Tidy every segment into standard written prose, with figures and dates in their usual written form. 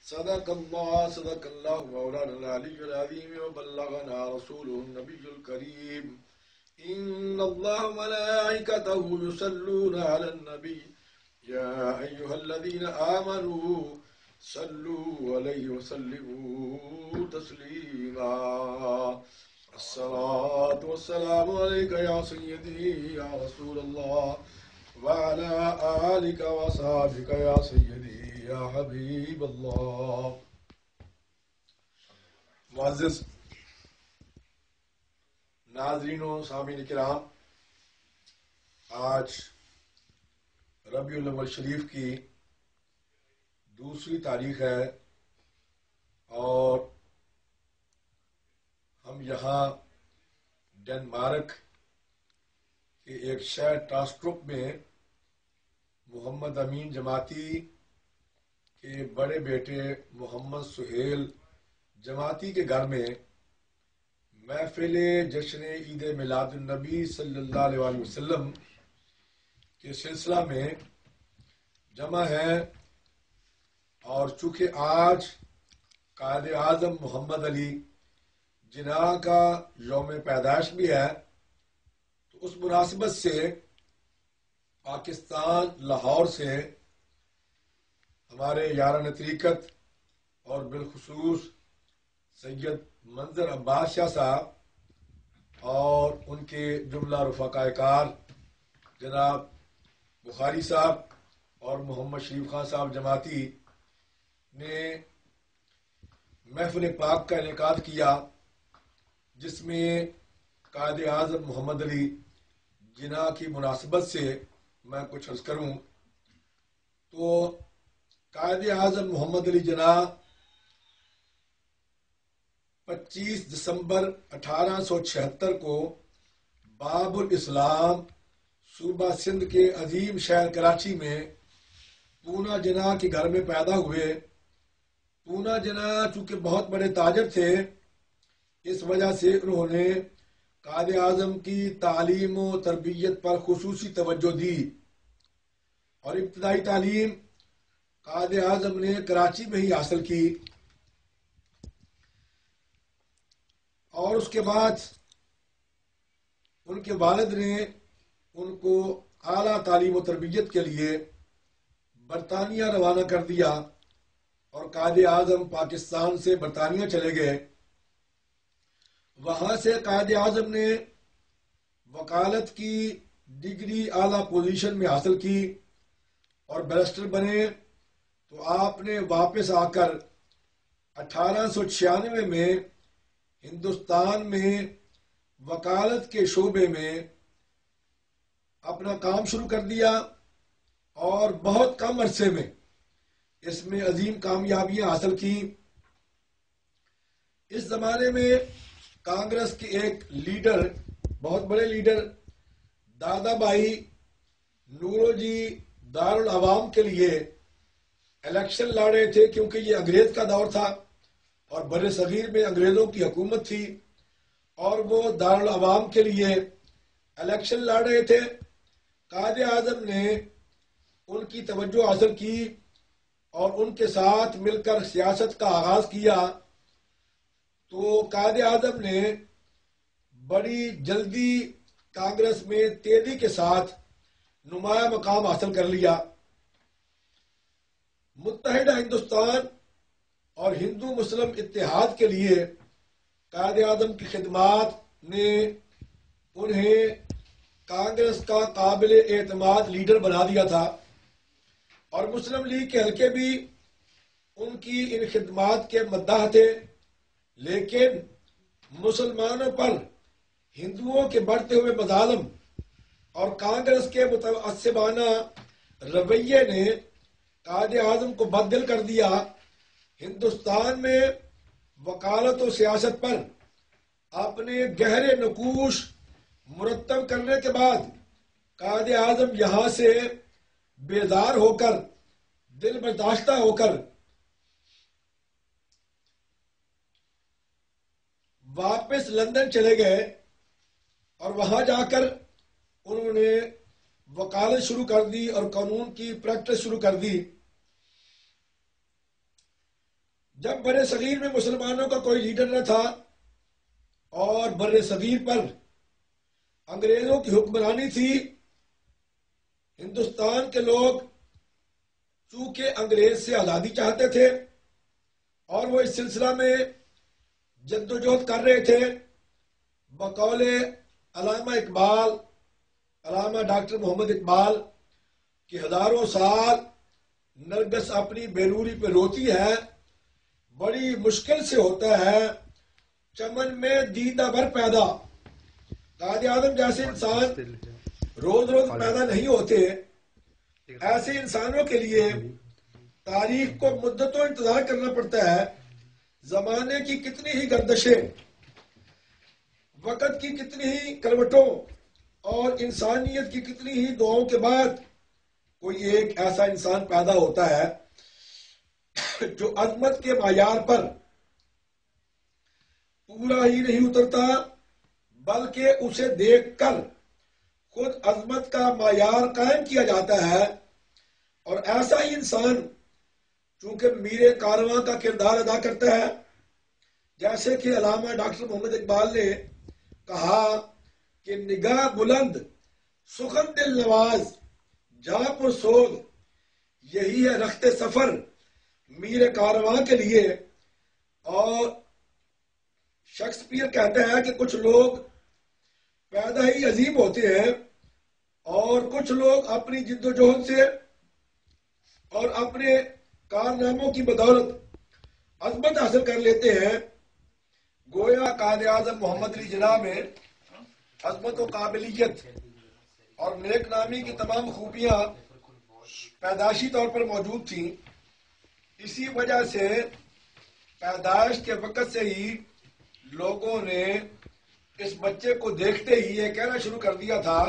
صدق اللہ مولانا العلی العظیم وبلغنا رسوله النبی الکریم ان اللہ ملائکتہ یصلون علی النبی یا ایہا الذین آمنوا صلوا علیہ وسلموا تسلیما الصلاة والسلام علیک یا سیدی یا رسول اللہ وعلى آلك وصحبك يا سيدي يا حبيب الله. معزز ناظرین و سامعین کرام، آج ربیع الاول شریف کی دوسری تاریخ ہے اور ہم یہاں ڈنمارک کے ایک شہر ٹاسٹروپ میں محمد امین جماعتی کے بڑے بیٹے محمد سہیل جماعتی کے گھر میں محفل جشن عید میلاد النبی صلی اللہ علیہ وسلم کے سلسلہ میں جمع ہیں، اور چونکہ آج قائد اعظم محمد علی جناح کا یوم پیدائش بھی ہے، تو اس مناسبت سے پاکستان لاہور سے ہمارے یاران طریقت اور بالخصوص سید منظر عباس شاہ صاحب اور ان کے جملہ رفقائے کار جناب بخاری صاحب اور محمد شریف خان صاحب جماعتی نے محفل پاک کا انعقاد کیا، جس میں قائد اعظم محمد علی جناح کی مناسبت سے میں کچھ عرض کروں تو قائد اعظم محمد علی جناح 25 دسمبر 1876 کو باب الاسلام صوبہ سندھ کے عظیم شہر کراچی میں پونا جناح کے گھر میں پیدا ہوئے۔ پونا جناح چونکہ بہت بڑے تاجر تھے، اس وجہ سے انہوں نے قائد اعظم کی تعلیم و تربیت پر خصوصی توجہ دی، اور ابتدائی تعلیم قائد اعظم نے کراچی میں ہی حاصل کی، اور اس کے بعد ان کے والد نے ان کو اعلیٰ تعلیم و تربیت کے لیے برطانیہ روانہ کر دیا، اور قائد اعظم پاکستان سے برطانیہ چلے گئے۔ وہاں سے قائد اعظم نے وکالت کی ڈگری اعلیٰ پوزیشن میں حاصل کی اور بیرسٹر بنے، تو آپ نے واپس آ کر 1896 میں ہندوستان میں وکالت کے شعبے میں اپنا کام شروع کر دیا، اور بہت کم عرصے میں اس میں عظیم کامیابیاں حاصل کی۔ اس زمانے میں کانگریس کے ایک لیڈر، بہت بڑے لیڈر دادا بھائی نورو جی دارالعوام کے لیے الیکشن لڑ رہے تھے، کیونکہ یہ انگریز کا دور تھا اور بر صغیر میں انگریزوں کی حکومت تھی، اور وہ دارالعوام کے لیے الیکشن لڑ رہے تھے۔ قائد اعظم نے ان کی توجہ حاصل کی اور ان کے ساتھ مل کر سیاست کا آغاز کیا، تو قائد اعظم نے بڑی جلدی کانگریس میں تیزی کے ساتھ نمایاں مقام حاصل کر لیا۔ متحدہ ہندوستان اور ہندو مسلم اتحاد کے لیے قائد اعظم کی خدمات نے انہیں کانگریس کا قابل اعتماد لیڈر بنا دیا تھا، اور مسلم لیگ کے حلقے بھی ان کی ان خدمات کے مداح تھے، لیکن مسلمانوں پر ہندوؤں کے بڑھتے ہوئے مظالم اور کانگریس کے متعصبانہ رویے نے قائد اعظم کو بددل کر دیا۔ ہندوستان میں وکالت و سیاست پر اپنے گہرے نقوش مرتب کرنے کے بعد قائد اعظم یہاں سے بیزار ہو کر، دل برداشتہ ہو کر واپس لندن چلے گئے، اور وہاں جا کر انہوں نے وکالت شروع کر دی اور قانون کی پریکٹس شروع کر دی۔ جب بر صغیر میں مسلمانوں کا کوئی لیڈر نہ تھا اور بر صغیر پر انگریزوں کی حکمرانی تھی، ہندوستان کے لوگ چونکہ انگریز سے آزادی چاہتے تھے اور وہ اس سلسلہ میں جدوجہد کر رہے تھے، بقول علامہ اقبال، علامہ ڈاکٹر محمد اقبال کہ ہزاروں سال نرگس اپنی بیروری پہ روتی ہے، بڑی مشکل سے ہوتا ہے چمن میں دیدہ بھر پیدا۔ قائد اعظم جیسے انسان روز روز پیدا نہیں ہوتے، ایسے انسانوں کے لیے تاریخ کو مدتوں انتظار کرنا پڑتا ہے۔ زمانے کی کتنی ہی گردشیں، وقت کی کتنی ہی کروٹوں اور انسانیت کی کتنی ہی دعاؤں کے بعد کوئی ایک ایسا انسان پیدا ہوتا ہے جو عظمت کے معیار پر پورا ہی نہیں اترتا، بلکہ اسے دیکھ کر خود عظمت کا معیار قائم کیا جاتا ہے۔ اور ایسا ہی انسان چونکہ میر کارواں کا کردار ادا کرتا ہے، جیسے کہ علامہ ڈاکٹر محمد اقبال نے کہا کہ نگاہ بلند سخن دل نواز جہاں پر سوگ، یہی ہے رخت سفر میر کارواں کے لیے۔ اور شیکسپیئر کہتا ہے کہ کچھ لوگ پیدا ہی عظیم ہوتے ہیں اور کچھ لوگ اپنی جد و جہد سے اور اپنے کارناموں کی بدولت عظمت حاصل کر لیتے ہیں۔ گویا قائد اعظم محمد علی جناح میں عظمت و قابلیت اور نیک نامی کی تمام خوبیاں پیدائشی طور پر موجود تھیں۔ اسی وجہ سے پیدائش کے وقت سے ہی لوگوں نے اس بچے کو دیکھتے ہی یہ کہنا شروع کر دیا تھا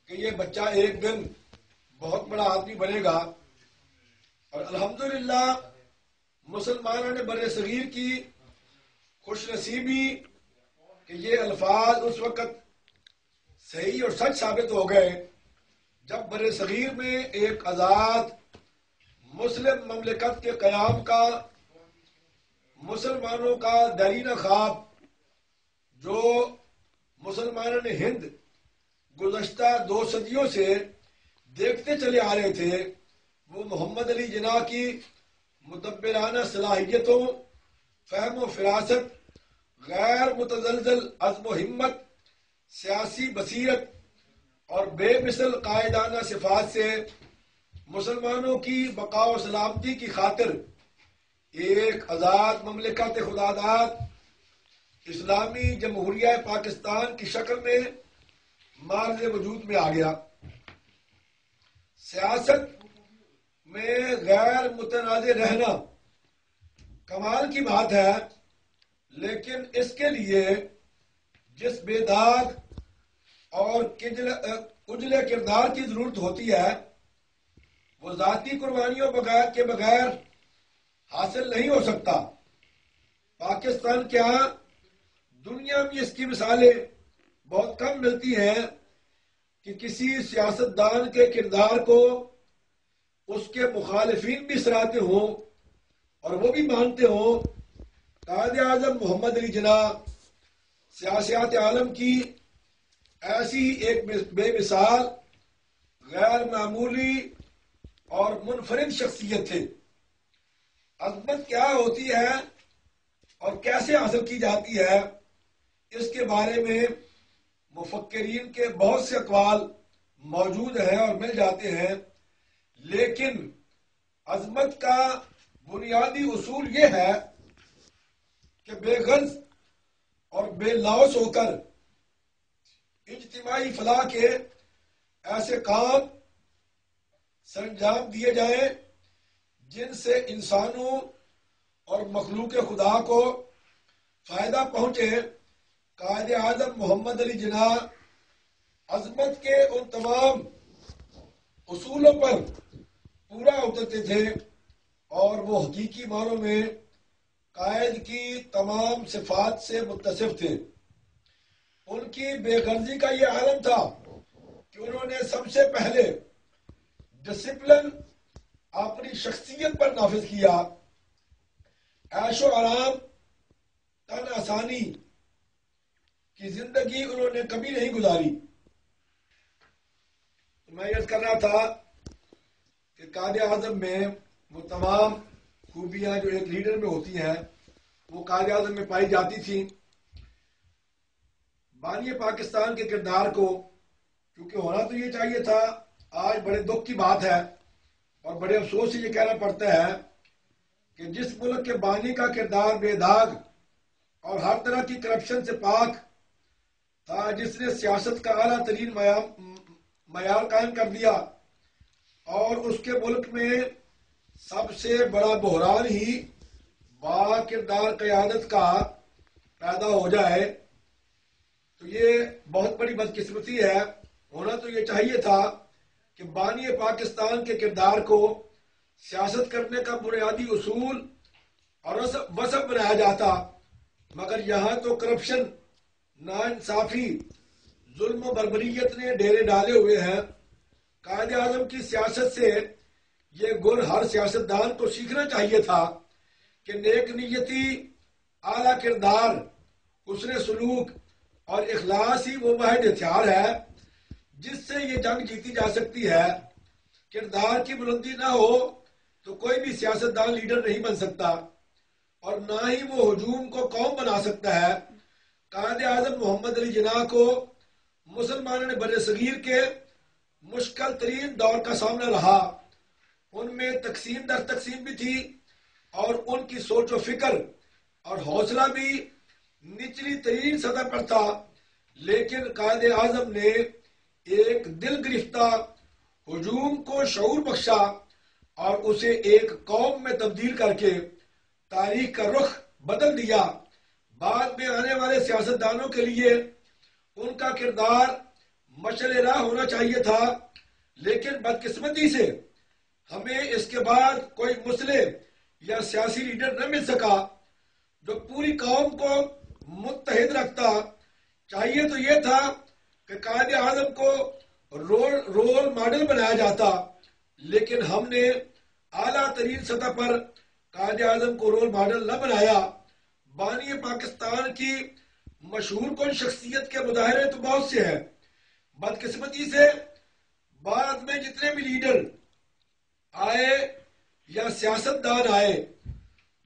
کہ یہ بچہ ایک دن بہت بڑا آدمی بنے گا۔ اور الحمدللہ مسلمانوں نے بر صغیر کی خوش نصیبی کہ یہ الفاظ اس وقت صحیح اور سچ ثابت ہو گئے جب بر صغیر میں ایک آزاد مسلم مملکت کے قیام کا، مسلمانوں کا دیرینہ خواب جو مسلمانوں نے ہند گزشتہ 2 صدیوں سے دیکھتے چلے آ رہے تھے، وہ محمد علی جناح کی مدبرانہ صلاحیتوں، فہم و فراست، غیر متزلزل عزم و ہمت، سیاسی بصیرت اور بے مثل قائدانہ صفات سے مسلمانوں کی بقا و سلامتی کی خاطر ایک آزاد مملکت خداداد اسلامی جمہوریہ پاکستان کی شکل میں معرض وجود میں آ گیا۔ سیاست میں غیر متنازع رہنا کمال کی بات ہے، لیکن اس کے لیے جس بے داغ اور اجلے کردار کی ضرورت ہوتی ہے وہ ذاتی قربانیوں کے بغیر حاصل نہیں ہو سکتا۔ پاکستان کیا، دنیا میں اس کی مثالیں بہت کم ملتی ہیں کہ کسی سیاستدان کے کردار کو اس کے مخالفین بھی سراہتے ہوں اور وہ بھی مانتے ہوں۔ قائد اعظم محمد علی جناح سیاست عالم کی ایسی ایک بے مثال، غیر معمولی اور منفرد شخصیت تھے۔ عظمت کیا ہوتی ہے اور کیسے حاصل کی جاتی ہے، اس کے بارے میں مفکرین کے بہت سے اقوال موجود ہیں اور مل جاتے ہیں، لیکن عظمت کا بنیادی اصول یہ ہے کہ بے غرض اور بے لوث ہو کر اجتماعی فلاح کے ایسے کام سرانجام دیے جائیں جن سے انسانوں اور مخلوق خدا کو فائدہ پہنچے۔ قائد اعظم محمد علی جناح عظمت کے ان تمام اصولوں پر پورا اترتے تھے اور وہ حقیقی معنوں میں قائد کی تمام صفات سے متصف تھے۔ ان کی بے غرضی کا یہ عالم تھا کہ انہوں نے سب سے پہلے ڈسپلن اپنی شخصیت پر نافذ کیا۔ عیش و آرام، تن آسانی کی زندگی انہوں نے کبھی نہیں گزاری۔ میں یہ کر رہا تھا کہ قائد اعظم میں وہ تمام خوبیاں جو ایک لیڈر میں ہوتی ہیں وہ قائد اعظم میں پائی جاتی تھیں۔ بانی پاکستان کے کردار کو کیونکہ ہونا تو یہ چاہیے تھا، آج بڑے دکھ کی بات ہے اور بڑے افسوس سے یہ کہنا پڑتا ہے کہ جس ملک کے بانی کا کردار بے داغ اور ہر طرح کی کرپشن سے پاک تھا، جس نے سیاست کا اعلیٰ ترین معیار قائم کر دیا، اور اس کے ملک میں سب سے بڑا بحران ہی با کردار قیادت کا پیدا ہو جائے، تو یہ بہت بڑی بدقسمتی ہے۔ ہونا تو یہ چاہیے تھا کہ بانی پاکستان کے کردار کو سیاست کرنے کا بنیادی اصول اور وصف بنایا جاتا، مگر یہاں تو کرپشن، ناانصافی، ظلم و بربریت نے ڈیرے ڈالے ہوئے ہیں۔ قائد اعظم کی سیاست سے یہ گن ہر سیاستدان کو سیکھنا چاہیے تھا کہ نیک نیتی، اعلیٰ کردار، حسن سلوک اور اخلاص ہی وہ واحد ہتھیار ہے جس سے یہ جنگ جیتی جا سکتی ہے۔ کردار کی بلندی نہ ہو تو کوئی بھی سیاستدان لیڈر نہیں بن سکتا، اور نہ ہی وہ ہجوم کو قوم بنا سکتا ہے۔ قائد اعظم محمد علی جناح کو مسلمانوں نے بر صغیر کے مشکل ترین دور کا سامنا رہا۔ ان میں تقسیم در تقسیم بھی تھی اور ان کی سوچ و فکر اور حوصلہ بھی نچلی ترین سطح پر تھا، لیکن قائد اعظم نے ایک دل گرفتہ ہجوم کو شعور بخشا اور اسے ایک قوم میں تبدیل کر کے تاریخ کا رخ بدل دیا۔ بعد میں آنے والے سیاستدانوں کے لیے ان کا کردار مشعل راہ ہونا چاہیے تھا، لیکن بدقسمتی سے ہمیں اس کے بعد کوئی مسلح یا سیاسی لیڈر نہ مل سکا جو پوری قوم کو متحد رکھتا۔ چاہیے تو یہ تھا کہ قائد اعظم کو رول ماڈل بنایا جاتا، لیکن ہم نے اعلیٰ ترین سطح پر قائد اعظم کو رول ماڈل نہ بنایا۔ بانی پاکستان کی مشہور کن شخصیت کے مظاہرے تو بہت سے ہیں، بدقسمتی سے بعد میں جتنے بھی لیڈر آئے یا سیاستدان آئے،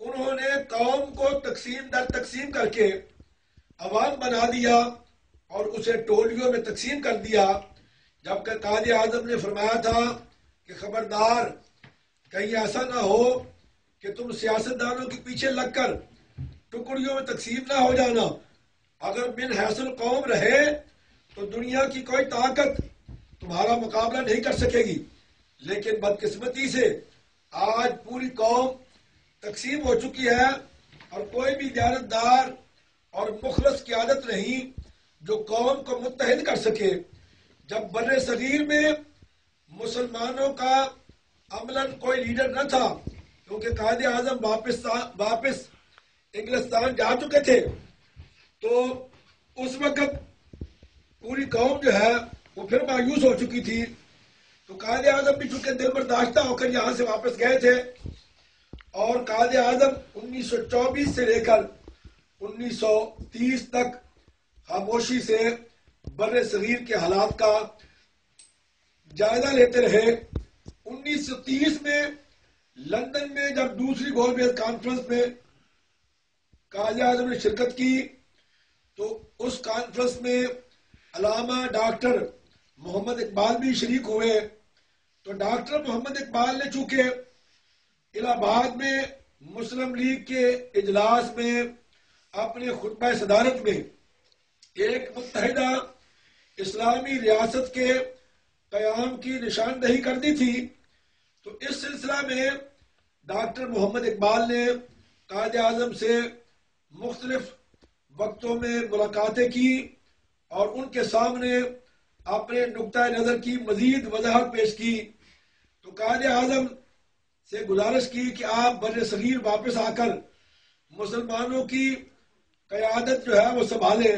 انہوں نے قوم کو تقسیم در تقسیم کر کے عوام بنا دیا اور اسے ٹولیوں میں تقسیم کر دیا، جبکہ قائد اعظم نے فرمایا تھا کہ خبردار کہیں ایسا نہ ہو کہ تم سیاستدانوں کے پیچھے لگ کر ٹکڑیوں میں تقسیم نہ ہو جانا۔ اگر من حیث القوم رہے تو دنیا کی کوئی طاقت تمہارا مقابلہ نہیں کر سکے گی، لیکن بدقسمتی سے آج پوری قوم تقسیم ہو چکی ہے اور کوئی بھی دیانتدار اور مخلص قیادت نہیں جو قوم کو متحد کر سکے۔ جب بر صغیر میں مسلمانوں کا عملاً کوئی لیڈر نہ تھا، کیونکہ قائد اعظم واپس انگلستان جا چکے تھے، تو اس وقت پوری قوم جو ہے وہ پھر مایوس ہو چکی تھی، تو قائد اعظم بھی چونکہ دل برداشتہ ہو کر یہاں سے واپس گئے تھے، اور قائد اعظم 1924 سے لے کر 1930 تک خاموشی سے بر صغیر کے حالات کا جائزہ لیتے رہے۔ 1930 میں لندن میں جب دوسری گول میز کانفرنس میں قائد اعظم نے شرکت کی، تو اس کانفرنس میں علامہ ڈاکٹر محمد اقبال بھی شریک ہوئے۔ تو ڈاکٹر محمد اقبال نے چونکہ الہ آباد میں مسلم لیگ کے اجلاس میں اپنے خطبہ صدارت میں ایک متحدہ اسلامی ریاست کے قیام کی نشاندہی کر دی تھی، تو اس سلسلہ میں ڈاکٹر محمد اقبال نے قائد اعظم سے مختلف وقتوں میں ملاقاتیں کی اور ان کے سامنے اپنے نقطۂ نظر کی مزید وضاحت پیش کی۔ تو قائد اعظم سے گزارش کی کہ آپ بر صغیر واپس آ کر مسلمانوں کی قیادت جو ہے وہ سنبھالیں۔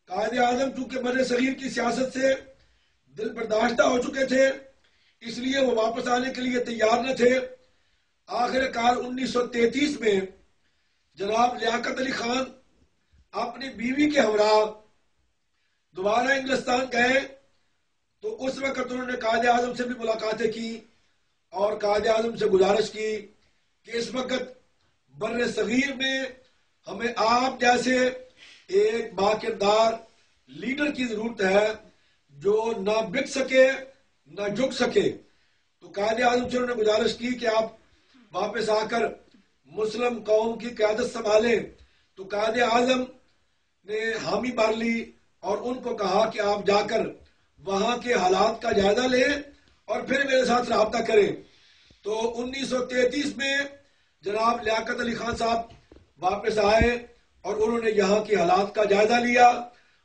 قائد اعظم چونکہ بر صغیر کی سیاست سے دل برداشتہ ہو چکے تھے، اس لیے وہ واپس آنے کے لیے تیار نہ تھے۔ آخر کار 1933 میں جناب لیاقت علی خان اپنی بیوی کے ہمراہ دوبارہ انگلستان گئے تو اس وقت انہوں نے قائد اعظم سے بھی ملاقاتیں کی اور قائد اعظم سے گزارش کی کہ اس وقت بر صغیر میں ہمیں آپ جیسے ایک باکردار لیڈر کی ضرورت ہے جو نہ بک سکے نہ جھک سکے. تو قائد اعظم سے انہوں نے گزارش کی کہ آپ واپس آ کر مسلم قوم کی قیادت سنبھالیں. تو قائد اعظم نے حامی بھر لی اور ان کو کہا کہ آپ جا کر وہاں کے حالات کا جائزہ لیں اور پھر میرے ساتھ رابطہ کریں. تو 1933 میں جناب لیاقت علی خان صاحب واپس آئے اور انہوں نے یہاں کے حالات کا جائزہ لیا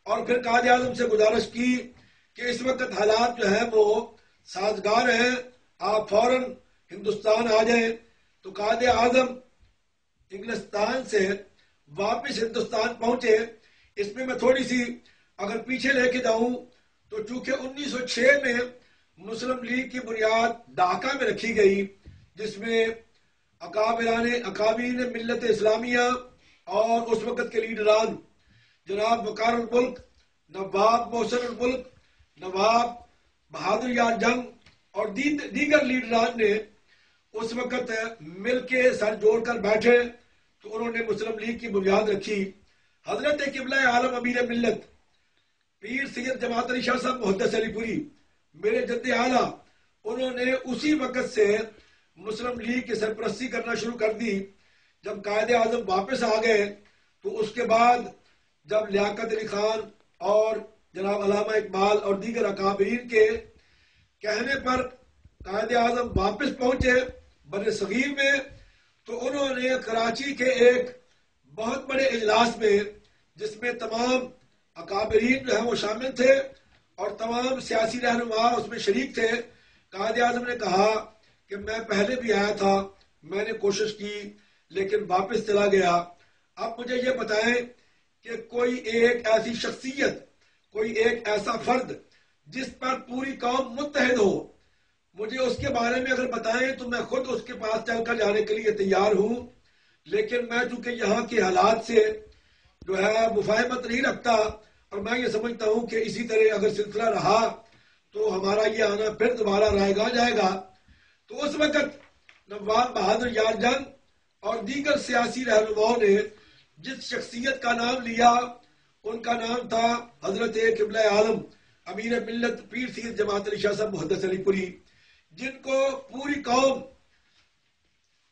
اور پھر قائد اعظم سے گزارش کی کہ اس وقت حالات جو ہیں وہ سازگار ہیں، آپ فوراً ہندوستان آ جائیں. تو قائد اعظم انگلستان سے واپس ہندوستان پہنچے. اس میں تھوڑی سی اگر پیچھے لے کے جاؤں تو چونکہ 1906 میں مسلم لیگ کی بنیاد ڈھاکہ میں رکھی گئی جس میں اکابرین ملت اسلامیہ اور اس وقت کے لیڈران جناب وقار الملک، نواب محسن الملک، نواب بہادر یار جنگ اور دیگر لیڈران نے اس وقت مل کے سر جوڑ کر بیٹھے تو انہوں نے مسلم لیگ کی بنیاد رکھی. حضرت قبلہ عالم امیر ملت پیر سید جماعت علی شاہ صاحب محدث علی پوری میرے جد اعلیٰ، انہوں نے اسی وقت سے مسلم لیگ کی سرپرستی کرنا شروع کر دی. جب قائد اعظم واپس آ گئے تو اس کے بعد جب لیاقت علی خان اور جناب علامہ اقبال اور دیگر اکابرین کے کہنے پر قائد اعظم واپس پہنچے بر صغیر میں تو انہوں نے کراچی کے ایک بہت بڑے اجلاس میں جس میں تمام اکابرین جو ہیں وہ شامل تھے اور تمام سیاسی رہنما اس میں شریک تھے، قائد اعظم نے کہا کہ میں پہلے بھی آیا تھا، میں نے کوشش کی لیکن واپس چلا گیا. اب مجھے یہ بتائیں کہ کوئی ایک ایسی شخصیت، کوئی ایک ایسا فرد جس پر پوری قوم متحد ہو، مجھے اس کے بارے میں اگر بتائیں تو میں خود اس کے پاس چل کر جانے کے لیے تیار ہوں. لیکن میں چونکہ یہاں کے حالات سے جو ہے مفاہمت نہیں رکھتا اور میں یہ سمجھتا ہوں کہ اسی طرح اگر سلسلہ رہا تو ہمارا یہ آنا پھر دوبارہ رائے گا جائے گا. تو اس وقت نواب بہادر یار جنگ اور دیگر سیاسی رہنماؤں نے جس شخصیت کا نام لیا ان کا نام تھا حضرت قبلہ عالم امیر ملت پیر سید جماعت علی شاہ صاحب محدث علی پوری، جن کو پوری قوم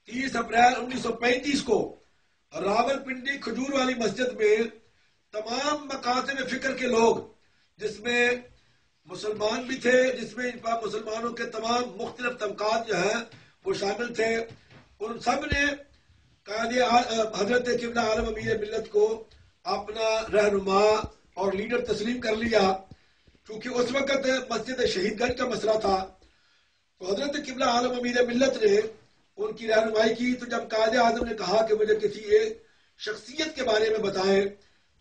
30 اپریل 1935 کو راول پنڈی کھجور والی مسجد میں تمام مکاتب فکر کے لوگ، جس میں مسلمان بھی تھے، جس میں مسلمانوں کے تمام مختلف طبقات جو ہیں وہ شامل تھے، ان سب نے حضرت قبلہ عالم امیر ملت کو اپنا رہنما اور لیڈر تسلیم کر لیا. چونکہ اس وقت مسجد شہید گنج کا مسئلہ تھا تو حضرت قبلہ عالم امیر ملت نے ان کی رہنمائی کی. تو جب قائد اعظم نے کہا کہ مجھے کسی ایک شخصیت کے بارے میں بتائیں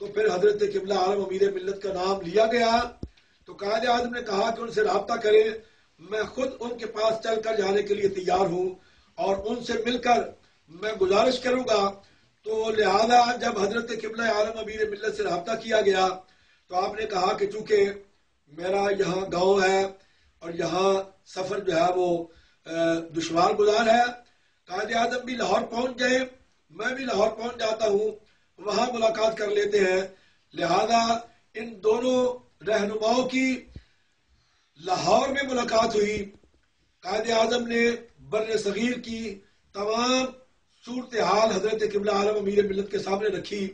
تو پھر حضرت قبلہ عالم امیر ملت کا نام لیا گیا. تو قائد اعظم نے کہا کہ ان سے رابطہ کریں، میں خود ان کے پاس چل کر جانے کے لیے تیار ہوں اور ان سے مل کر میں گزارش کروں گا. تو لہذا جب حضرت قبلہ عالم امیر ملت سے رابطہ کیا گیا تو آپ نے کہا کہ چونکہ میرا یہاں گاؤں ہے اور یہاں سفر جو ہے وہ دشوار گزار ہے، قائد اعظم بھی لاہور پہنچ گئے، میں بھی لاہور پہنچ جاتا ہوں، وہاں ملاقات کر لیتے ہیں. لہذا ان دونوں رہنماؤں کی لاہور میں ملاقات ہوئی. قائد اعظم نے بر صغیر کی تمام صورتحال حضرت قبلہ عالم امیر ملت کے سامنے رکھی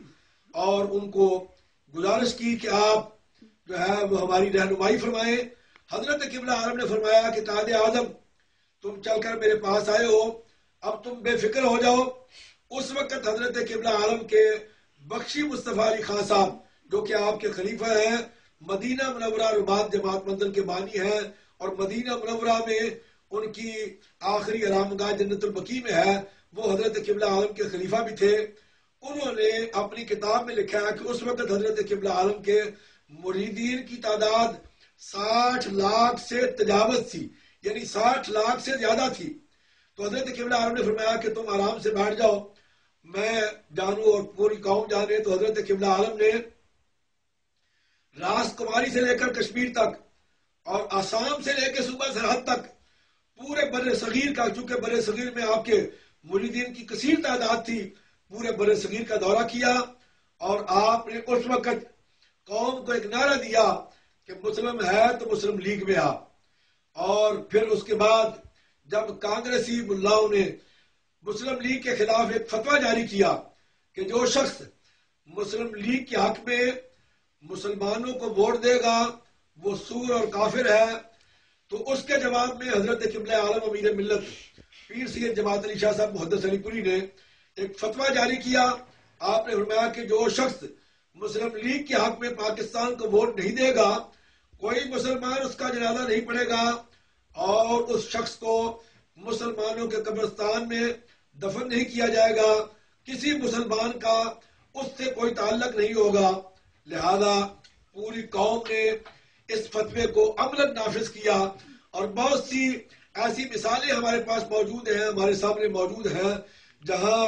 اور ان کو گزارش کی کہ آپ جو ہے وہ ہماری رہنمائی فرمائیں. حضرت قبلہ عالم نے فرمایا کہ قائد اعظم تم چل کر میرے پاس آئے ہو، اب تم بے فکر ہو جاؤ. اس وقت حضرت قبلہ عالم کے بخشی مصطفیٰ علی خان صاحب جو کہ آپ کے خلیفہ ہیں، مدینہ منورہ رباط جماعت مندل کے بانی ہیں اور مدینہ منورہ میں ان کی آخری آرامگاہ جنت البقیع میں ہے، وہ حضرت قبلہ عالم کے خلیفہ بھی تھے. انہوں نے اپنی کتاب میں لکھا ہے کہ اس وقت حضرت قبلہ عالم کے مریدین کی تعداد 60 لاکھ سے تجاوز تھی، یعنی 60 لاکھ سے زیادہ تھی. تو حضرت قبلہ عالم نے فرمایا کہ تم آرام سے بیٹھ جاؤ میں جانوں اور پوری قوم جانے تو حضرت قبلہ عالم نے راس کماری سے لے کر کشمیر تک اور آسام سے لے کے صوبہ سرحد تک پورے بر صغیر کا، چونکہ بر صغیر میں آپ کے مریدین کی کثیر تعداد تھی، پورے بر صغیر کا دورہ کیا اور آپ نے اس وقت قوم کو ایک نعرہ دیا کہ مسلم ہے تو مسلم لیگ میں آ۔ اور پھر اس کے بعد جب کانگریسی ملاؤں نے مسلم لیگ کے خلاف ایک فتویٰ جاری کیا کہ جو شخص مسلم لیگ کے حق میں مسلمانوں کو ووٹ دے گا وہ سور اور کافر ہے، تو اس کے جواب میں حضرت قبلہ عالم امیر ملت پیر سید جماعت علی شاہ صاحب محدث علی پوری نے ایک فتویٰ جاری کیا۔ آپ نے فرمایا کہ جو شخص مسلم لیگ کے حق میں پاکستان کو ووٹ نہیں دے گا، کوئی مسلمان اس کا جنازہ نہیں پڑے گا اور اس شخص کو مسلمانوں کے قبرستان میں دفن نہیں کیا جائے گا، کسی مسلمان کا اس سے کوئی تعلق نہیں ہوگا۔ لہذا پوری قوم نے اس فتوے کو عملاً نافذ کیا اور بہت سی ایسی مثالیں ہمارے پاس موجود ہیں، ہمارے سامنے موجود ہیں، جہاں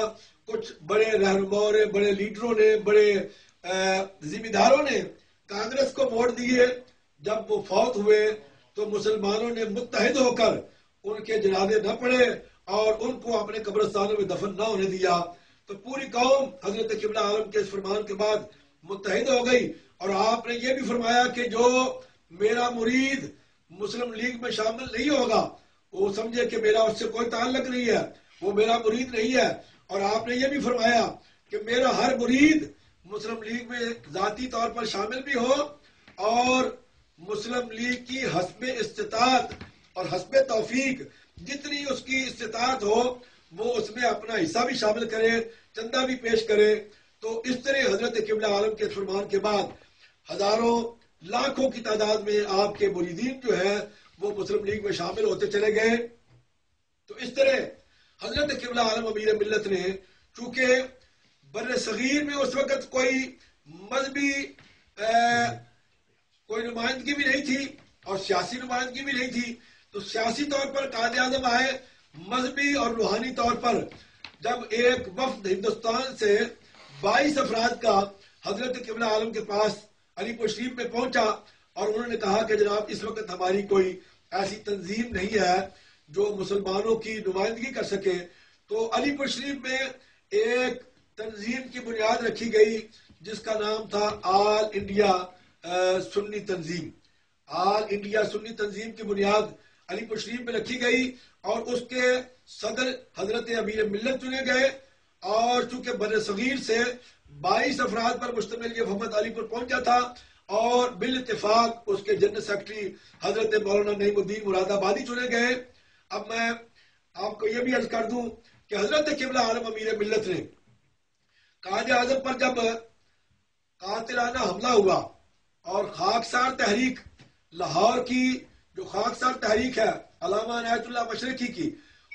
کچھ بڑے رہنماؤں نے، بڑے لیڈروں نے، بڑے ذمہ داروں نے کانگریس کو ووٹ دیے، جب وہ فوت ہوئے تو مسلمانوں نے متحد ہو کر ان کے جنازے نہ پڑے اور ان کو اپنے قبرستانوں میں دفن نہ ہونے دیا۔ تو پوری قوم حضرت قبلہ عالم کے اس فرمان کے بعد متحد ہو گئی اور آپ نے یہ بھی فرمایا کہ جو میرا مرید مسلم لیگ میں شامل نہیں ہوگا وہ سمجھے کہ میرا اس سے کوئی تعلق نہیں ہے، وہ میرا مرید نہیں ہے۔ اور آپ نے یہ بھی فرمایا کہ میرا ہر مرید مسلم لیگ میں ذاتی طور پر شامل بھی ہو اور مسلم لیگ کی حسب استطاعت اور حسب توفیق جتنی اس کی استطاعت ہو وہ اس میں اپنا حصہ بھی شامل کرے، چندہ بھی پیش کرے۔ تو اس طرح حضرت قبلہ عالم کے فرمان کے بعد ہزاروں لاکھوں کی تعداد میں آپ کے مریدین جو ہے وہ مسلم لیگ میں شامل ہوتے چلے گئے۔ تو اس طرح حضرت قبلہ عالم امیر ملت نے، چونکہ بر صغیر میں اس وقت کوئی مذہبی کوئی نمائندگی بھی نہیں تھی اور سیاسی نمائندگی بھی نہیں تھی، تو سیاسی طور پر قائد اعظم آئے، مذہبی اور روحانی طور پر جب ایک وفد ہندوستان سے 22 افراد کا حضرت قبلہ عالم کے پاس علی پور شریف میں پہنچا اور انہوں نے کہا کہ جناب اس وقت ہماری کوئی ایسی تنظیم نہیں ہے جو مسلمانوں کی نمائندگی کر سکے، تو علی پور شریف میں ایک تنظیم کی بنیاد رکھی گئی جس کا نام تھا آل انڈیا سنی تنظیم۔ آل انڈیا سنی تنظیم کی بنیاد علی پور شریف میں رکھی گئی اور اس کے صدر حضرت امیر ملت چنے گئے، اور چونکہ بر صغیر سے 22 افراد پر مشتمل یہ وفد علی پور پہنچا تھا اور بالاتفاق اس کے جنرل سیکرٹری حضرت مولانا نعیم الدین مراد آبادی چنے گئے۔ اب میں آپ کو یہ بھی عرض کر دوں کہ حضرت قبلہ عالم امیر ملت نے قائد اعظم پر جب قاتلانہ حملہ ہوا اور خاکسار تحریک لاہور کی جو خاکسار تحریک ہے علامہ عنایت اللہ مشرقی کی،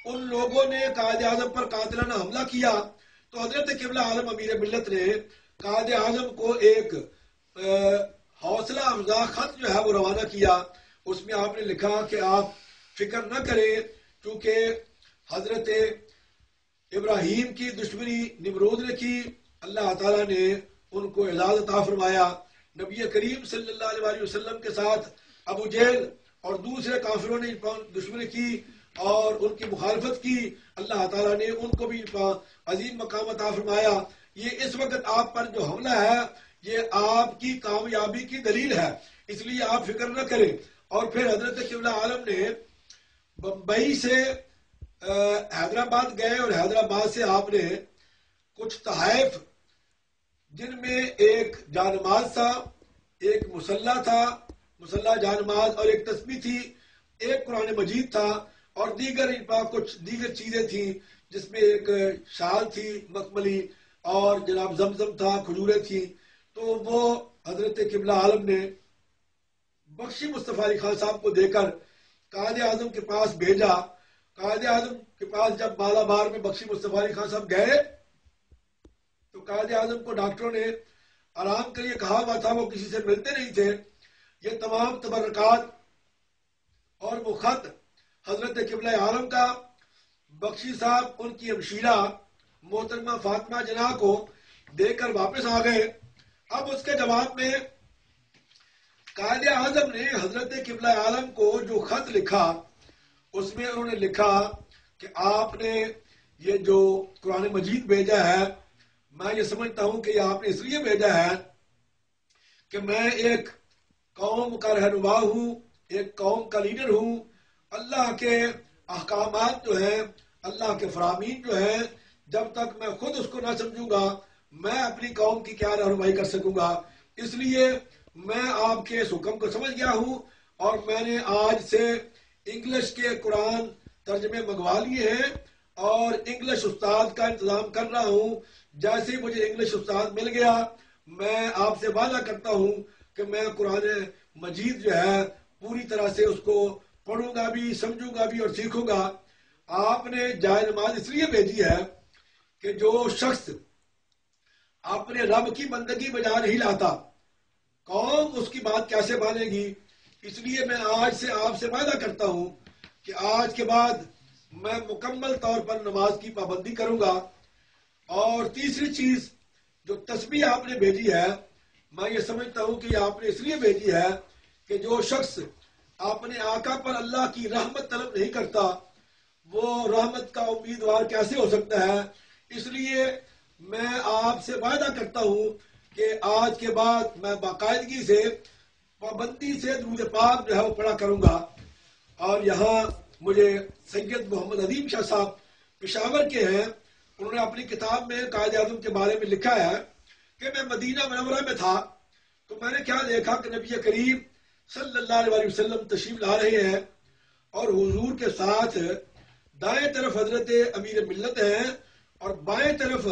ان لوگوں نے قائد اعظم پر قاتلانہ حملہ کیا، تو حضرت قبلہ عالم امیر ملت نے قائد اعظم کو ایک حوصلہ افزا خط جو ہے وہ روانہ کیا۔ اس میں آپ نے لکھا کہ آپ فکر نہ کریں، چونکہ حضرت ابراہیم کی دشمنی نمرود نے کی، اللہ تعالیٰ نے ان کو اعزاز عطا فرمایا، نبی کریم صلی اللہ علیہ وسلم کے ساتھ ابو جہل اور دوسرے کافروں نے دشمنی کی اور ان کی مخالفت کی، اللہ تعالیٰ نے ان کو بھی عظیم مقام عطا فرمایا۔ یہ اس وقت آپ پر جو حملہ ہے یہ آپ کی کامیابی کی دلیل ہے، اس لیے آپ فکر نہ کریں۔ اور پھر حضرت قبلہ عالم نے بمبئی سے حیدرآباد گئے اور حیدرآباد سے آپ نے کچھ تحائف جن میں ایک جانماز تھا، ایک مسلح تھا، مسلح جانماز، اور ایک تسبیح تھی، ایک قرآن مجید تھا اور دیگر کچھ دیگر چیزیں تھیں، جس میں ایک شال تھی مخملی اور جناب زمزم تھا، کھجوریں تھیں۔ تو وہ حضرت قبلہ عالم نے بخشی مصطفیٰ علی خان صاحب کو دے کر قائد اعظم کے پاس بھیجا۔ قائد اعظم کے پاس جب مالابار میں بخشی مصطفیٰ علی خان صاحب گئے تو قائد اعظم کو ڈاکٹروں نے آرام کے لیے کہا ہوا تھا، وہ کسی سے ملتے نہیں تھے۔ یہ تمام تبرکات اور وہ خط حضرت قبلہ عالم کا، بخشی صاحب ان کی ہمشیرہ محترمہ فاطمہ جناح کو دے کر واپس آ گئے۔ اب اس کے جواب میں قائد اعظم نے حضرت قبلہ عالم کو جو خط لکھا اس میں انہوں نے لکھا کہ آپ نے یہ جو قرآن مجید بھیجا ہے، میں یہ سمجھتا ہوں کہ یہ آپ نے اس لیے بھیجا ہے کہ میں ایک قوم کا رہنما ہوں، ایک قوم کا لیڈر ہوں۔ اللہ کے احکامات جو ہیں، اللہ کے فرامین جو ہیں، جب تک میں خود اس کو نہ سمجھوں گا میں اپنی قوم کی کیا رہنمائی کر سکوں گا۔ اس لیے میں آپ کے اس حکم کو سمجھ گیا ہوں اور میں نے آج سے انگلش کے قرآن ترجمے منگوا لیے ہیں اور انگلش استاد کا انتظام کر رہا ہوں۔ جیسے ہی مجھے انگلش استاد مل گیا میں آپ سے وعدہ کرتا ہوں کہ میں قرآن مجید جو ہے پوری طرح سے اس کو پڑھوں گا بھی، سمجھوں گا بھی اور سیکھوں گا۔ آپ نے جائے نماز اس لیے بھیجی ہے کہ جو شخص اپنے رب کی بندگی بجا نہیں لاتا قوم اس کی بات کیسے مانے گی؟ اس لیے میں آج سے آپ سے وعدہ کرتا ہوں کہ آج کے بعد میں مکمل طور پر نماز کی پابندی کروں گا۔ اور تیسری چیز جو تسبیح آپ نے بھیجی ہے، میں یہ سمجھتا ہوں کہ یہ آپ نے اس لیے بھیجی ہے کہ جو شخص اپنے آقا پر اللہ کی رحمت طلب نہیں کرتا وہ رحمت کا امیدوار کیسے ہو سکتا ہے؟ اس لیے میں آپ سے وعدہ کرتا ہوں کہ آج کے بعد میں باقاعدگی سے پابندی سے درود پاک جو ہے وہ پڑھا کروں گا۔ اور یہاں مجھے سید محمد عظیم شاہ صاحب پشاور کے ہیں، انہوں نے اپنی کتاب میں قائد اعظم کے بارے میں لکھا ہے کہ میں مدینہ منورہ میں تھا تو میں نے کیا دیکھا کہ نبی کریم صلی اللہ علیہ وسلم تشریف لا رہے ہیں اور حضور کے ساتھ دائیں طرف حضرت امیر ملت ہیں اور بائیں طرف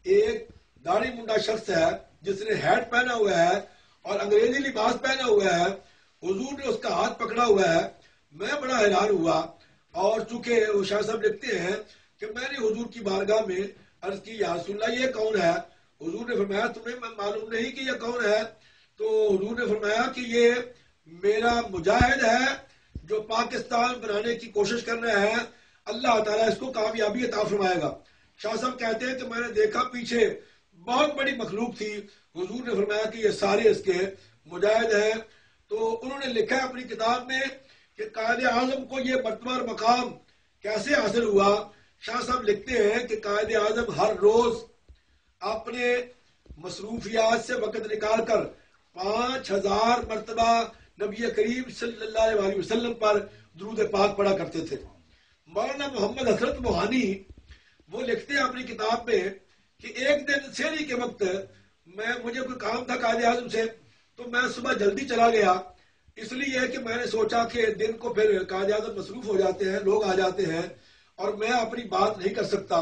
ایک داڑھی منڈا شخص ہے جس نے ہیٹ پہنا ہوا ہے اور انگریزی لباس پہنا ہوا ہے۔ حضور نے اس کا ہاتھ پکڑا ہوا ہے۔ میں بڑا حیران ہوا اور چونکہ وہ شاہ صاحب لکھتے ہیں کہ میں نے حضور کی بارگاہ میں عرض کی یا رسول اللہ یہ کون ہے؟ حضور نے فرمایا تمہیں معلوم نہیں کہ یہ کون ہے؟ تو حضور نے فرمایا کہ یہ میرا مجاہد ہے جو پاکستان بنانے کی کوشش کر رہا ہے، اللہ تعالیٰ اس کو کامیابی عطا فرمائے گا۔ شاہ صاحب کہتے ہیں کہ میں نے دیکھا پیچھے بہت بڑی مخلوق تھی، حضور نے فرمایا کہ یہ سارے اس کے مجاہد ہیں۔ تو انہوں نے لکھا ہے اپنی کتاب میں کہ قائد اعظم کو یہ مرتبہ اور مقام کیسے حاصل ہوا۔ شاہ صاحب لکھتے ہیں کہ قائد اعظم ہر روز اپنے مصروفیات سے وقت نکال کر 5000 مرتبہ نبی کریم صلی اللہ علیہ وسلم پر درود پاک پڑھا کرتے تھے۔ مولانا محمد حسرت موہانی وہ لکھتے ہیں اپنی کتاب میں کہ ایک دن سحری کے وقت مجھے کوئی کام تھا قائد اعظم سے تو میں صبح جلدی چلا گیا، اس لیے کہ میں نے سوچا کہ دن کو پھر قائد اعظم مصروف ہو جاتے ہیں، لوگ آ جاتے ہیں اور میں اپنی بات نہیں کر سکتا،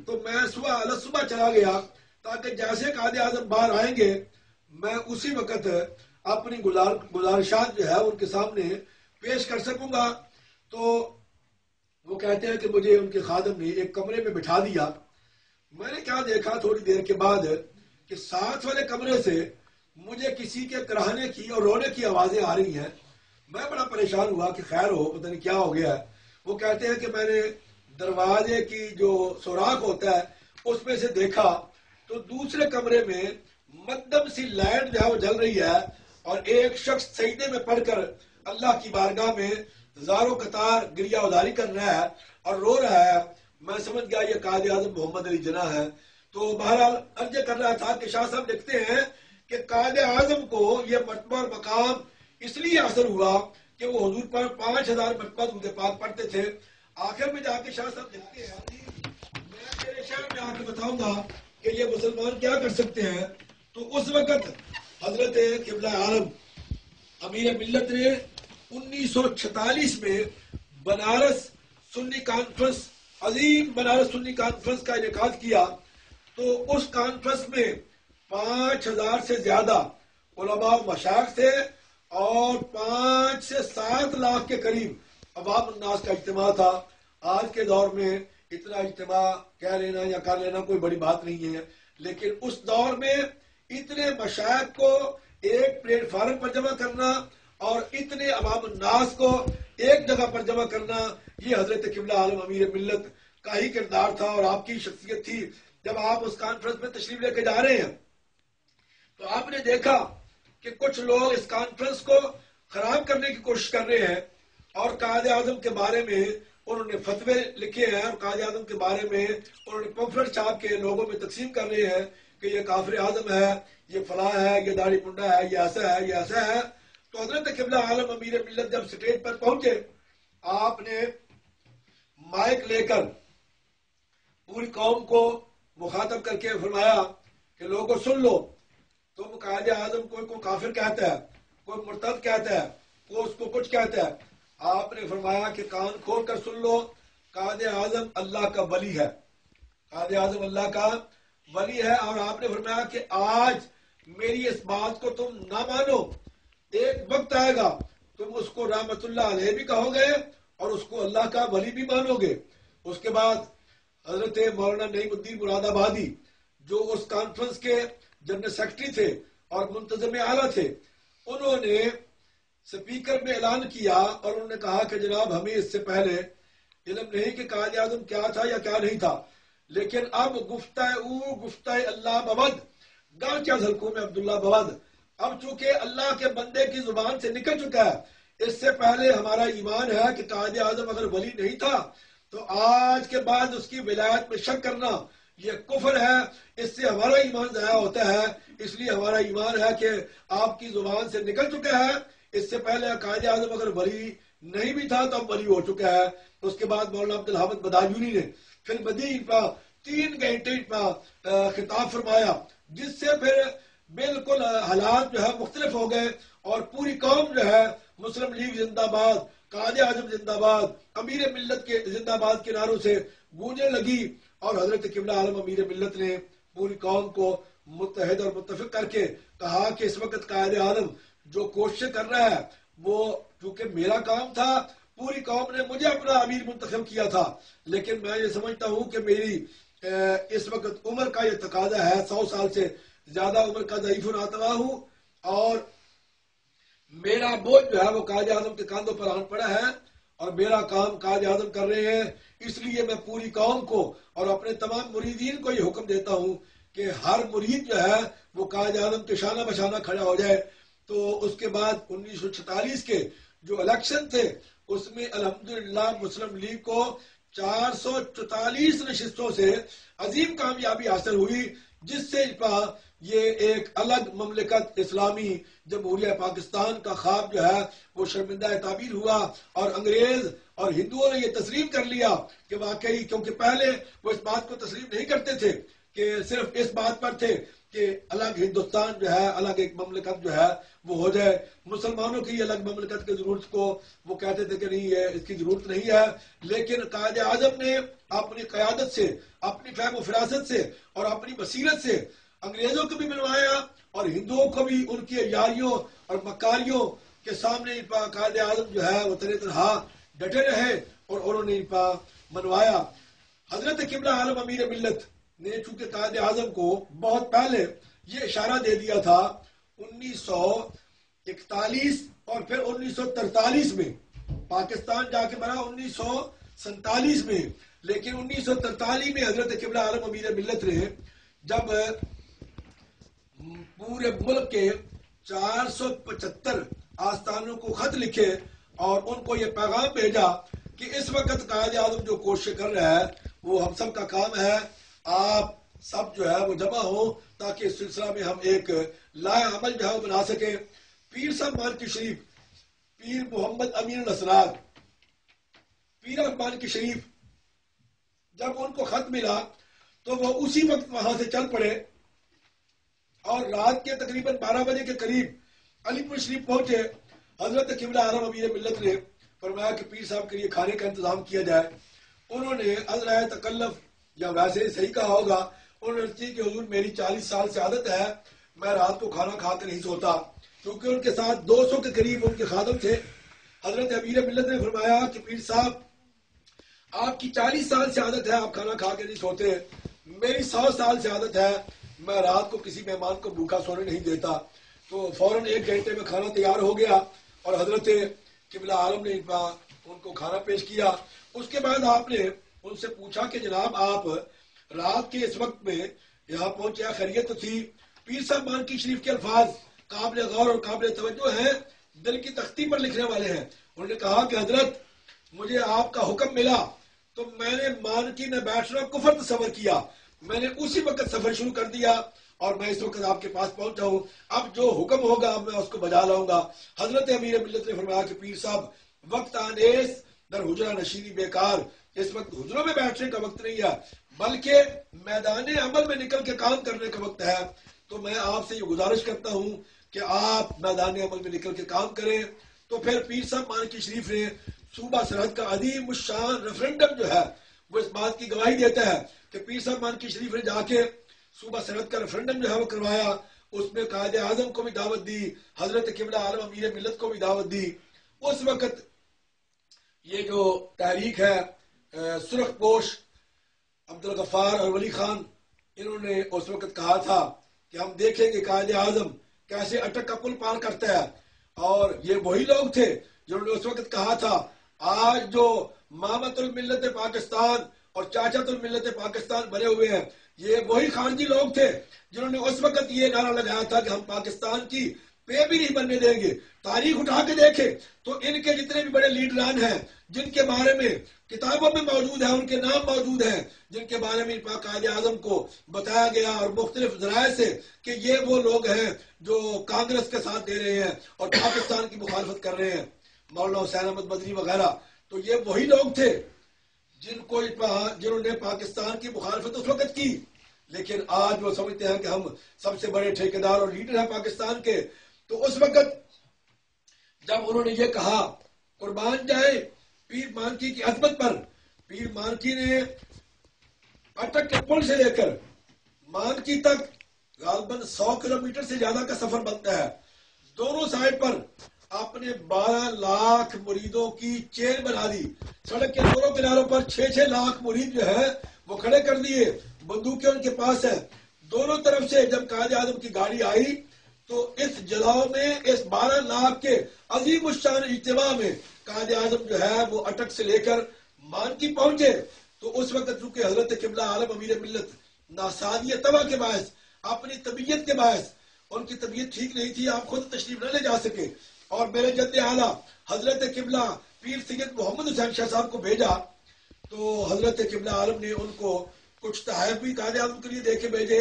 تو میں صبح چلا گیا تاکہ جیسے قائد اعظم باہر آئیں گے میں اسی وقت اپنی گزارشات جو ہے ان کے سامنے پیش کر سکوں گا۔ تو وہ کہتے ہیں کہ مجھے ان کے خادم نے ایک کمرے میں بٹھا دیا۔ میں نے کیا دیکھا تھوڑی دیر کے بعد کہ ساتھ والے کمرے سے مجھے کسی کے کراہنے کی اور رونے کی آوازیں آ رہی ہیں۔ میں بڑا پریشان ہوا کہ خیر ہو، پتہ نہیں کیا ہو گیا ہے۔ وہ کہتے ہیں کہ میں نے دروازے کی جو سوراخ ہوتا ہے اس میں سے دیکھا تو دوسرے کمرے میں مدھم سی لائٹ جو ہے وہ جل رہی ہے اور ایک شخص سجدے میں پڑھ کر اللہ کی بارگاہ میں زارو قطار گریہ اداری کر رہا ہے اور رو رہا ہے۔ میں سمجھ گیا یہ قائد اعظم محمد علی جناح ہے۔ تو بہرحال عرض کر رہا تھا کہ شاہ صاحب لکھتے ہیں کہ قائد اعظم کو یہ مرتبہ اور مقام اس لیے حاصل ہوا کہ وہ حضور پر 5000 مرتبہ درود پاک پڑھتے تھے۔ آخر میں جا کے شاہ صاحب لکھتے ہیں میں تیرے شہر میں آ کے بتاؤں گا کہ یہ مسلمان کیا کر سکتے ہیں۔ تو اس وقت حضرت قبلہ عالم امیر ملت نے 1946 میں بنارس سنی کانفرنس، عظیم بنارس سنی کانفرنس کا انعقاد کیا۔ تو اس کانفرنس میں 5000 سے زیادہ علماء و مشائخ تھے اور 5 سے 7 لاکھ کے قریب عوام الناس کا اجتماع تھا۔ آج کے دور میں اتنا اجتماع کہہ لینا یا کر لینا کوئی بڑی بات نہیں ہے، لیکن اس دور میں اتنے مشائخ کو ایک پلیٹ فارم پر جمع کرنا اور اتنے عوام الناس کو ایک جگہ پر جمع کرنا، یہ حضرت قبلہ عالم امیر ملت کا ہی کردار تھا اور آپ کی شخصیت تھی. جب آپ اس کانفرنس میں تشریف لے کے جا رہے ہیں تو آپ نے دیکھا کہ کچھ لوگ اس کانفرنس کو خراب کرنے کی کوشش کر رہے ہیں اور قائد اعظم کے بارے میں انہوں نے فتوے لکھے ہیں اور قائد اعظم کے بارے میں انہوں نے پمفلٹ چھاپ کے لوگوں میں تقسیم کر رہے ہیں کہ یہ کافر اعظم ہے، یہ فلاں ہے، یہ داڑھی پنڈا ہے، یہ ایسا ہے، یہ ایسا ہے. تو حضرت قبلہ عالم امیر ملت جب سٹیج پر پہنچے، آپ نے مائک لے کر پوری قوم کو مخاطب کر کے فرمایا کہ لوگوں سن لو، تم قائد اعظم کو کافر کہتا ہے، کوئی مرتد کہتا ہے، کوئی اس کو کچھ کہتا ہے. آپ نے فرمایا کہ کان کھول کر سن لو، قائد اعظم اللہ کا ولی ہے، قائد اعظم اللہ کا ولی ہے. اور آپ نے فرمایا کہ آج میری اس بات کو تم نہ مانو، ایک وقت آئے گا تم اس کو رحمت اللہ علیہ بھی کہو گے اور اس کو اللہ کا ولی بھی مانو گے. اس کے بعد حضرت مولانا نعیم الدین مراد آبادی جو اس کانفرنس کے جنرل سیکرٹری تھے اور منتظم اعلیٰ تھے، انہوں نے سپیکر میں اعلان کیا اور انہوں نے کہا کہ جناب ہمیں اس سے پہلے علم نہیں کہ قائد اعظم کیا تھا یا کیا نہیں تھا، لیکن اب گفتہ اللہ بود گر کیا حلقوں میں عبداللہ بود، اب چونکہ اللہ کے بندے کی زبان سے نکل چکا ہے. اس سے پہلے ہمارا ایمان ہے کہ قائد اعظم اگر ولی نہیں تھا تو آج کے بعد اس کی ولایت میں شک کرنا یہ کفر ہے، اس سے ہمارا ایمان ضائع ہوتا ہے. اس لیے ہمارا ایمان ہے کہ آپ کی زبان سے نکل چکا ہے، اس سے پہلے قائد اعظم اگر ولی نہیں بھی تھا تو اب ولی ہو چکا ہے. اس کے بعد مولانا عبدالحامد بدایونی نے پھر مدین پر 3 گھنٹے پر خطاب فرمایا، جس سے پھر بالکل حالات جو ہے مختلف ہو گئے اور پوری قوم جو ہے مسلم لیگ زندہ باد، قائد اعظم زندہ باد، امیر ملت کے زندہ باد کے نعروں سے گونجنے لگی. اور حضرت قبلہ عالم امیر ملت نے پوری قوم کو متحد اور متفق کر کے کہا کہ اس وقت قائد اعظم جو کوشش کر رہا ہے وہ چونکہ میرا کام تھا، پوری قوم نے مجھے اپنا امیر منتخب کیا تھا، لیکن میں یہ سمجھتا ہوں کہ میری اس وقت عمر کا یہ تقاضا ہے، 100 سال سے زیادہ عمر کا ضعیف الراتبہ ہوں اور میرا بوجھ جو ہے وہ قائد اعظم کے کاندھوں پر آن پڑا ہے اور میرا کام قائد اعظم کر رہے ہیں. اس لیے میں پوری قوم کو اور اپنے تمام مریدین کو یہ حکم دیتا ہوں کہ ہر مرید جو ہے وہ قائد اعظم کے شانہ بشانہ کھڑا ہو جائے. تو اس کے بعد 1946 کے جو الیکشن تھے اس میں الحمدللہ مسلم لیگ کو 444 نشستوں سے عظیم کامیابی حاصل ہوئی، جس سے یہ ایک الگ مملکت اسلامی جمہوریہ پاکستان کا خواب جو ہے وہ شرمندہ تعبیر ہوا اور انگریز اور ہندوؤں نے یہ تسلیم کر لیا کہ واقعی، کیونکہ پہلے وہ اس بات کو تسلیم نہیں کرتے تھے کہ صرف اس بات پر تھے کہ الگ ہندوستان جو ہے، الگ ایک مملکت جو ہے وہ ہو جائے، مسلمانوں کی الگ مملکت کی ضرورت کو وہ کہتے تھے کہ نہیں، اس کی ضرورت نہیں ہے. لیکن قائد اعظم نے اپنی قیادت سے، اپنی فہم و فراست سے اور اپنی بصیرت سے انگریزوں کو بھی منوایا اور ہندوؤں کو بھی ان کی یاریوں اور مکاریوں کے سامنے قائد اعظم جو ہے وہ طرح ڈٹے رہے اور انہوں نے منوایا. حضرت قبلہ عالم امیر ملت نے چونکہ قائد اعظم کو بہت پہلے یہ اشارہ دے دیا تھا 1941 اور پھر 1943 میں، پاکستان جا کے بنا 1947 میں، لیکن 1943 میں حضرت قبلہ عالم امیر ملت نے جب پورے ملک کے 475 آستانوں کو خط لکھے اور ان کو یہ پیغام بھیجا کہ اس وقت قائد اعظم جو کوشش کر رہا ہے وہ ہم سب کا کام ہے، آپ سب جو ہے وہ جمع ہوں تاکہ اس سلسلہ میں ہم ایک لائحہ عمل جو ہے وہ بنا سکیں. پیر صاحب مانکی شریف، پیر محمد امین الاسرار، پیر مانکی شریف، جب ان کو خط ملا تو وہ اسی وقت وہاں سے چل پڑے اور رات کے تقریباً 12 بجے کے قریب علی پور شریف پہنچے. حضرت قبلہ عالم امیر ملت نے فرمایا کہ پیر صاحب کے لیے کھانے کا انتظام کیا جائے. انہوں نے عذرائے تکلف یا ویسے صحیح کہا ہوگا، انہوں نے کہ حضور میری 40 سال سے عادت ہے میں رات کو کھانا کھا کے نہیں سوتا، کیونکہ ان کے ساتھ 200 کے قریب ان کے خادم تھے. حضرت امیر ملت نے فرمایا کہ پیر صاحب آپ کی 40 سال سے عادت ہے آپ کھانا کھا کے نہیں سوتے، میری 100 سال سے عادت ہے میں رات کو کسی مہمان کو بھوکا سونے نہیں دیتا. تو فوراً 1 گھنٹے میں کھانا تیار ہو گیا اور حضرت قبلہ عالم نے ان کو کھانا پیش کیا. اس کے بعد آپ نے ان سے پوچھا کہ جناب آپ رات کے اس وقت میں یہاں پہنچے، خیریت تو تھی؟ پیر صاحب مانکی شریف کے الفاظ قابل غور اور قابل توجہ ہیں، دل کی تختی پر لکھنے والے ہیں. انہوں نے کہا کہ حضرت مجھے آپ کا حکم ملا تو میں نے مانکی میں بیٹھنا کفر تصور کیا، میں نے اسی وقت سفر شروع کر دیا اور میں اس وقت آپ کے پاس پہنچا ہوں. اب جو حکم ہوگا اب میں اس کو بجا لاؤں گا. حضرت امیر ملت نے فرمایا کہ پیر صاحب وقت آنیس در حجرہ نشینی بیکار، اس وقت حجروں میں بیٹھنے کا وقت نہیں ہے بلکہ میدان عمل میں نکل کے کام کرنے کا وقت ہے. تو میں آپ سے یہ گزارش کرتا ہوں کہ آپ میدان عمل میں نکل کے کام کریں. تو پھر پیر صاحب مانکی شریف نے صوبہ سرحد کا عظیم الشان ریفرنڈم جو ہے وہ اس بات کی گواہی دیتا ہے کہ پیر صاحب مانکی شریف نے جا کے صوبہ سرحد کا ریفرنڈم جو ہے وہ کروایا. اس میں قائد اعظم کو بھی دعوت دی، حضرت قبلہ عالم امیر ملت کو بھی دعوت دی. اس وقت یہ جو تحریک ہے سرخ پوش عبدالغفار اور ولی خان، انہوں نے اس وقت کہا تھا کہ ہم دیکھیں گے قائد اعظم کیسے اٹک کا پل پار کرتا ہے. اور یہ وہی لوگ تھے جنہوں نے اس وقت کہا تھا آج جو مامت الملت پاکستان اور چاچت الملت پاکستان بنے ہوئے ہیں، یہ وہی خارجی لوگ تھے جنہوں نے اس وقت یہ نعرہ لگایا تھا کہ ہم پاکستان کی پے بھی نہیں بننے دیں گے. تاریخ اٹھا کے دیکھیں تو ان کے جتنے بھی بڑے لیڈران ہیں جن کے بارے میں کتابوں میں موجود ہیں، ان کے نام موجود ہیں، جن کے بارے میں قائد اعظم کو بتایا گیا اور مختلف ذرائع سے کہ یہ وہ لوگ ہیں جو کانگریس کے ساتھ دے رہے ہیں اور پاکستان کی مخالفت کر رہے ہیں، مولانا حسین احمد مدنی وغیرہ. تو یہ وہی لوگ تھے جنہوں نے پاکستان کی مخالفت اس وقت کی. لیکن آج وہ سمجھتے ہیں کہ ہم سب سے بڑے ٹھیکیدار اور لیڈر ہیں پاکستان کے. تو اس وقت جب انہوں نے یہ کہا قربان جائے پیر مانکی کی عظمت پر، پیر مانکی نے اٹک کے پل سے لے کر مانکی تک غالباً 100 کلومیٹر سے زیادہ کا سفر بنتا ہے. دونوں سائڈ پر اپنے 12 لاکھ مریدوں کی چین بنا دی. سڑک کے دونوں کناروں پر 6-6 لاکھ مرید جو ہے وہ کھڑے کر دیے، بندوقیں ان کے پاس ہیں. دونوں طرف سے جب قائد اعظم کی گاڑی آئی تو اس جلاؤ میں اس 12 لاکھ کے عظیم الشان اجتماع میں قائد اعظم جو ہے وہ اٹک سے لے کر مانکی پہنچے. تو اس وقت چونکہ حضرت قبلہ عالم امیر ملت ناسادی طبع کے باعث، اپنی طبیعت کے باعث، ان کی طبیعت ٹھیک نہیں تھی، آپ خود تشریف نہ لے جا سکے، اور میرے جد اعلیٰ حضرت قبلہ پیر سید محمد حسین شاہ صاحب کو بھیجا. تو حضرت قبلہ عالم نے ان کو کچھ تحائف بھی قائد اعظم کے لیے دے کے بھیجے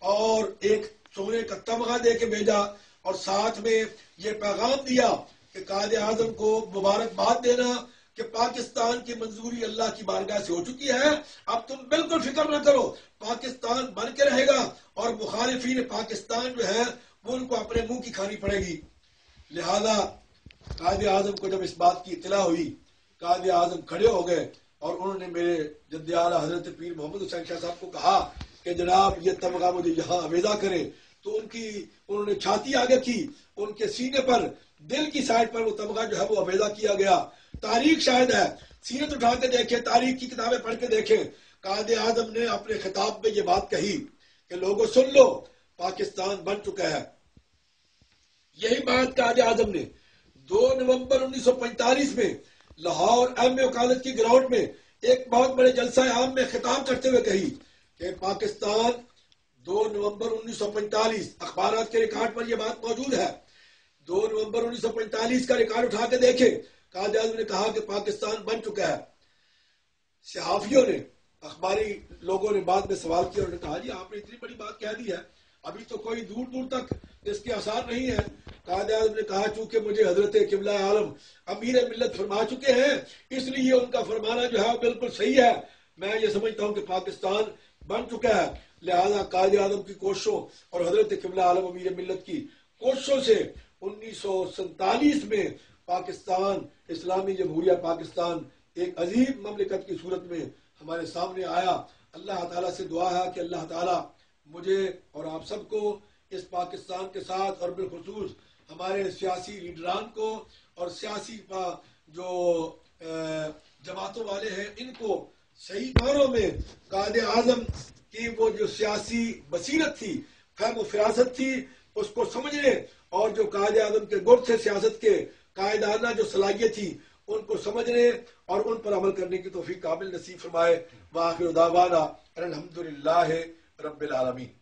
اور ایک سونے کا تمغہ دے کے بھیجا، اور ساتھ میں یہ پیغام دیا کہ قائد اعظم کو مبارکباد دینا کہ پاکستان کی منظوری اللہ کی بارگاہ سے ہو چکی ہے، اب تم بالکل فکر نہ کرو، پاکستان بن کے رہے گا اور مخالفین پاکستان جو ہے وہ ان کو اپنے منہ کی کھانی پڑے گی. لہذا قائد اعظم کو جب اس بات کی اطلاع ہوئی، قائد اعظم کھڑے ہو گئے اور انہوں نے میرے جد اعلیٰ حضرت پیر محمد حسین شاہ صاحب کو کہا کہ جناب یہ تمغہ مجھے یہاں آویزہ کریں. تو انہوں نے چھاتی آگے کی، ان کے سینے پر دل کی سائڈ پر وہ تمغہ جو ہے وہ آویزہ کیا گیا. تاریخ شاہد ہے، سیرت اٹھا کے دیکھیں، تاریخ کی کتابیں پڑھ کے دیکھیں. قائد اعظم نے اپنے خطاب میں یہ بات کہی کہ لوگوں سن لو، پاکستان بن چکا ہے. یہی بات قائد اعظم نے 2 نومبر 1945 میں لاہور ایم اے وکالت کی گراؤنڈ میں ایک بہت بڑے جلسہ عام میں خطاب کرتے ہوئے کہی کہ پاکستان 2 نومبر 1945، اخبارات کے ریکارڈ پر یہ بات موجود ہے، 2 نومبر 1945 کا ریکارڈ اٹھا کے دیکھیں. قائد اعظم نے کہا کہ پاکستان بن چکا ہے. صحافیوں نے، اخباری لوگوں نے بعد میں سوال کیا، انہوں نے کہا جی آپ نے اتنی بڑی بات کہہ دی ہے، ابھی تو کوئی دور دور تک اس کے آثار نہیں ہے. قائد اعظم نے کہا چونکہ مجھے حضرت قبلہ عالم امیر ملت فرما چکے ہیں اس لیے ان کا فرمانا جو ہے بالکل صحیح ہے. میں یہ سمجھتا ہوں کہ پاکستان بن چکا ہے. لہذا قائد اعظم کی کوششوں اور حضرت قبلہ عالم امیر ملت کی کوششوں سے 1947 میں پاکستان اسلامی جمہوریہ پاکستان ایک عظیم مملکت کی صورت میں ہمارے سامنے آیا. اللہ تعالیٰ سے دعا ہے کہ اللہ تعالیٰ مجھے اور آپ سب کو اس پاکستان کے ساتھ اور بالخصوص ہمارے سیاسی لیڈران کو اور سیاسی جو جماعتوں والے ہیں ان کو صحیح معنوں میں قائد اعظم کی وہ جو سیاسی بصیرت تھی، فہم و فراست تھی، اس کو سمجھنے، اور جو قائد اعظم کے گرد سے سیاست کے قائدانہ جو صلاحیت تھی ان کو سمجھنے اور ان پر عمل کرنے کی توفیق کامل نصیب فرمائے. وآخر دعوانا الحمدللہ رب العالمین.